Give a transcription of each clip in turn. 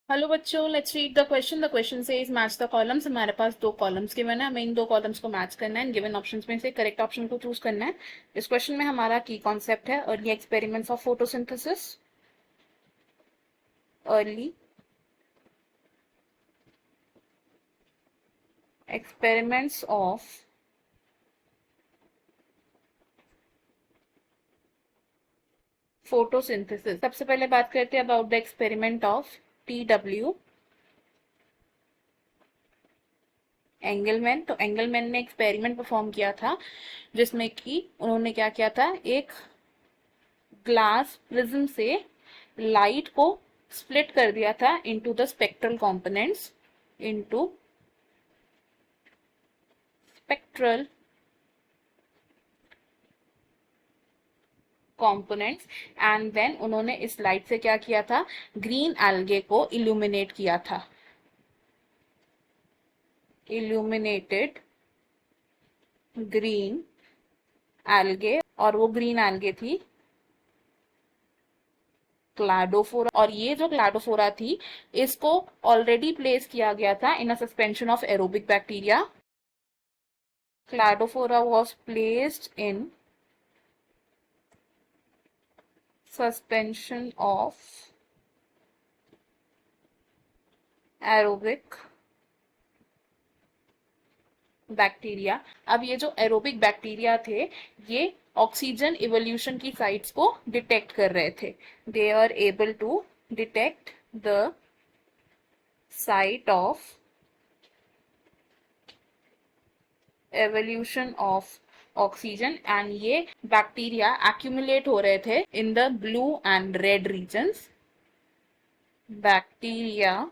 Hello बच्चों, let's read the question. The question से is match the columns. हमारे पास दो कॉलम्स गिवन है, हमें इन दो कॉलम्स को मैच करना है। गिवन ऑप्शंस में से करेक्ट ऑप्शन को चूज करना है। इस क्वेश्चन में हमारा की कॉन्सेप्ट है early experiments of photosynthesis. Early experiments of photosynthesis. सबसे पहले बात करते हैं about the experiment of TW Engelmann. तो एंगलमैन ने एक्सपेरिमेंट परफॉर्म किया था जिसमें कि उन्होंने क्या किया था, एक ग्लास प्रिज्म से लाइट को स्प्लिट कर दिया था into the spectral components, into spectral components. And then उन्होंने इस लाइट से क्या किया था, ग्रीन एल्गे को इल्यूमिनेट किया था। इल्यूमिनेटेड ग्रीन एल्गे, और वो ग्रीन एल्गे थी क्लाडोफोरा। और ये जो क्लाडोफोरा थी, इसको ऑलरेडी प्लेस किया गया था in a suspension of aerobic bacteria. Cladophora was placed in suspension of aerobic bacteria. अब ये जो एरोबिक बैक्टीरिया थे, ये ऑक्सीजन इवोल्यूशन की साइट्स को डिटेक्ट कर रहे थे। They are able to detect the site of evolution of oxygen, and ये बैक्टीरिया एक्यूमुलेट हो रहे थे in the blue and red regions. Bacteria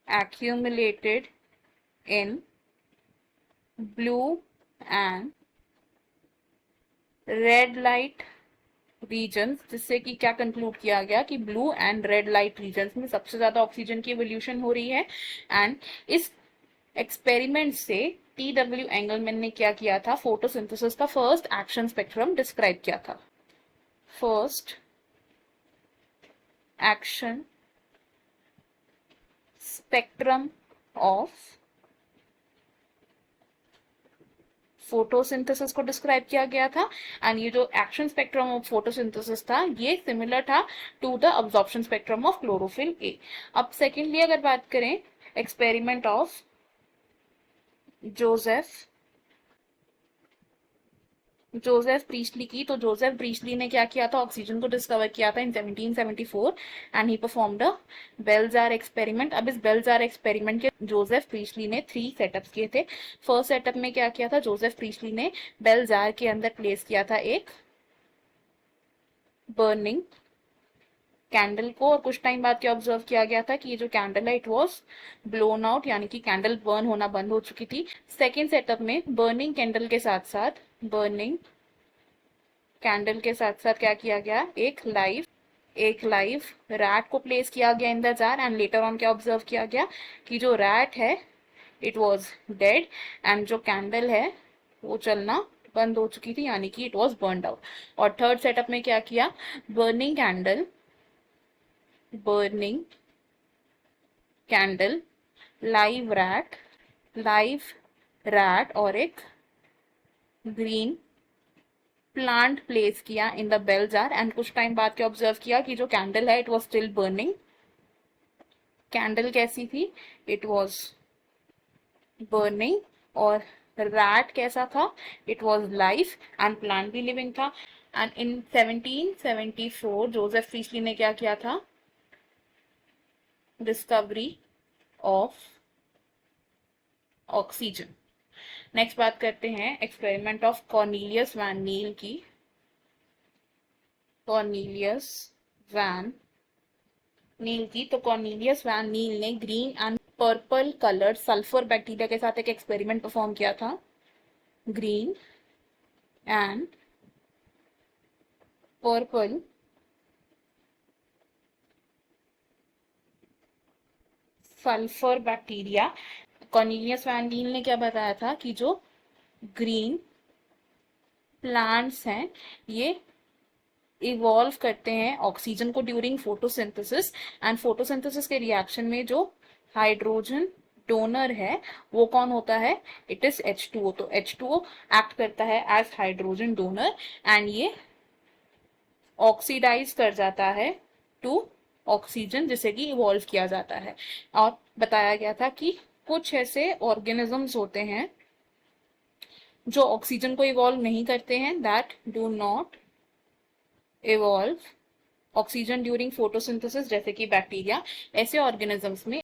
accumulated in blue and red light regions, जिससे कि क्या कंक्लूड किया गया कि blue and red light regions में सबसे ज्यादा ऑक्सीजन की एवोल्यूशन हो रही है। एंड इस एक्सपेरिमेंट से TW एंगलमैन ने क्या किया था, फोटोसिंथेसिस का फर्स्ट एक्शन स्पेक्ट्रम डिस्क्राइब किया था। First action spectrum of photosynthesis को डिस्क्राइब किया गया था। एंड ये जो एक्शन स्पेक्ट्रम ऑफ फोटोसिंथेसिस था, ये सिमिलर था to the absorption spectrum of chlorophyll A. अब सेकेंडली अगर बात करें experiment of Joseph Joseph Priestley की, तो जोसेफ प्रीस्टली ने क्या किया था, ऑक्सीजन को डिस्कवर किया था in 1774 and he performed a bell jar experiment. अब इस बेल जार एक्सपेरिमेंट के जोसेफ प्रीस्टली ने 3 सेटअप्स किए थे। फर्स्ट सेटअप में क्या किया था, जोसेफ प्रीस्टली ने बेल जार के अंदर प्लेस किया था एक बर्निंग कैंडल को, और कुछ टाइम बाद क्या ऑब्जर्व किया गया था कि ये जो कैंडल है इट वॉज ब्लोन आउट, यानी कि कैंडल बर्न होना बंद हो चुकी थी। सेकेंड सेटअप में बर्निंग कैंडल के साथ साथ क्या किया गया, एक लाइव रैट को प्लेस किया गया in the jar. And later on क्या ऑब्जर्व किया गया कि जो रैट है इट वॉज डेड, एंड जो कैंडल है वो चलना बंद हो चुकी थी, यानी कि इट वॉज बर्नड आउट। और थर्ड सेटअप में क्या किया, बर्निंग कैंडल लाइव रैट और एक ग्रीन प्लांट प्लेस किया in the bell jar. And कुछ टाइम बाद क्या ऑब्जर्व किया कि जो कैंडल है it was still burning. Candle कैसी थी, इट वॉज बर्निंग, और रैट कैसा था, it was life, and plant भी लिविंग था। एंड इन 1774 जोसेफ प्रीस्टली ने क्या किया था, डिस्कवरी ऑफ ऑक्सीजन। नेक्स्ट बात करते हैं experiment of Cornelius van Niel की। कॉर्नेलियस वैन तो कॉर्नेलियस वैन नील ने green and purple coloured sulphur bacteria के साथ एक एक्सपेरिमेंट परफॉर्म किया था। Green and purple sulphur bacteria. Cornelius van Niel ने क्या बताया था कि जो ग्रीन प्लांट्स हैं ये इवॉल्व करते हैं ऑक्सीजन को ड्यूरिंग फोटोसिंथेसिस, एंड फोटोसिंथेसिस के रिएक्शन में जो हाइड्रोजन डोनर है वो कौन होता है, इट इज H2O। तो H2O एक्ट करता है एज हाइड्रोजन डोनर एंड ये ऑक्सीडाइज कर जाता है टू ऑक्सीजन, जिसे कि इवॉल्व किया जाता है। और बताया गया था कि कुछ ऐसे ऑर्गेनिजम्स होते हैं जो ऑक्सीजन को इवॉल्व नहीं करते हैं, that do not evolve oxygen during photosynthesis, जैसे कि बैक्टीरिया। ऐसे ऑर्गेनिजम्स में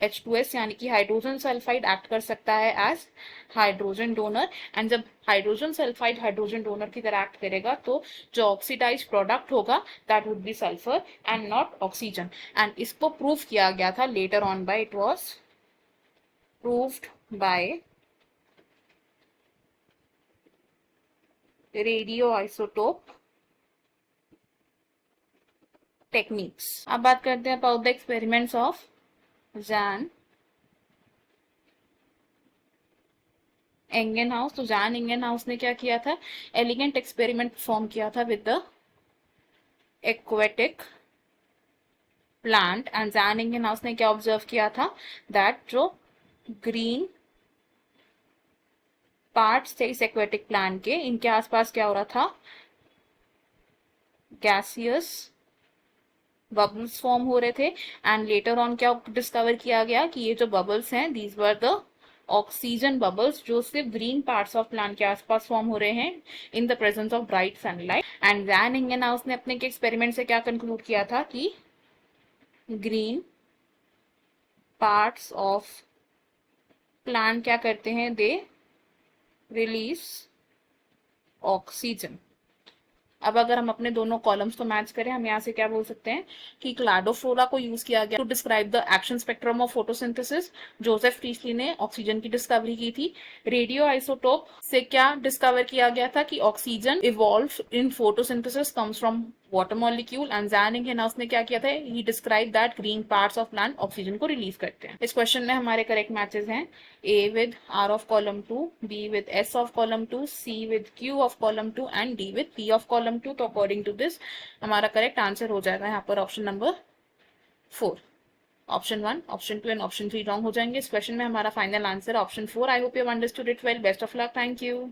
H2S यानी कि हाइड्रोजन सल्फाइड एक्ट कर सकता है एज हाइड्रोजन डोनर, एंड जब हाइड्रोजन सल्फाइड हाइड्रोजन डोनर की तरह एक्ट करेगा तो जो ऑक्सीडाइज प्रोडक्ट होगा that would be sulphur and not oxygen. And इसको प्रूव किया गया था later on by, it was proved by radio isotope techniques. अब बात करते हैं about the experiments of Jan Ingenhousz. तो जैन एंगनहाउस ने क्या किया था, एलिगेंट एक्सपेरिमेंट परफॉर्म किया था with the aquatic plant. And Jan Ingenhousz ने क्या ऑब्जर्व किया था, दैट जो ग्रीन पार्ट्स थे इस एक्वेटिक प्लांट के, इनके आसपास क्या हो रहा था, गैसियस बबल्स फॉर्म हो रहे थे। एंड लेटर ऑन क्या डिस्कवर किया गया कि ये जो बबल्स हैं these were the oxygen bubbles, जो सिर्फ ग्रीन पार्ट्स ऑफ प्लांट के आसपास फॉर्म हो रहे हैं in the presence of bright sunlight. And van Ingenhousz ने अपने के एक्सपेरिमेंट से क्या कंक्लूड किया था कि ग्रीन पार्ट्स ऑफ प्लांट क्या करते हैं, दे रिलीज ऑक्सीजन। अब अगर हम अपने दोनों कॉलम्स को मैच करें, हम यहाँ से क्या बोल सकते हैं कि क्लाडोफोरा को यूज किया गया to describe the action spectrum of photosynthesis. Joseph Priestley ने ऑक्सीजन की डिस्कवरी की थी। रेडियो आइसोटोप से क्या डिस्कवर किया गया था कि oxygen evolve in photosynthesis comes from water molecule. And Jan Ingenhousz ने क्या किया था, he describe that green parts of plant oxygen को रिलीज करते हैं। इस क्वेश्चन में हमारे करेक्ट मैचेस हैं A with R of column 2, B with S of column 2, C with Q of column 2 and D with P of column 2। तो according to this हमारा correct answer हो जाएगा यहाँ पर option number 4। Option 1, option 2 and option 3 wrong हो जाएंगे। इस question में हमारा final answer option 4। I hope you have understood it well. Best of luck, thank you.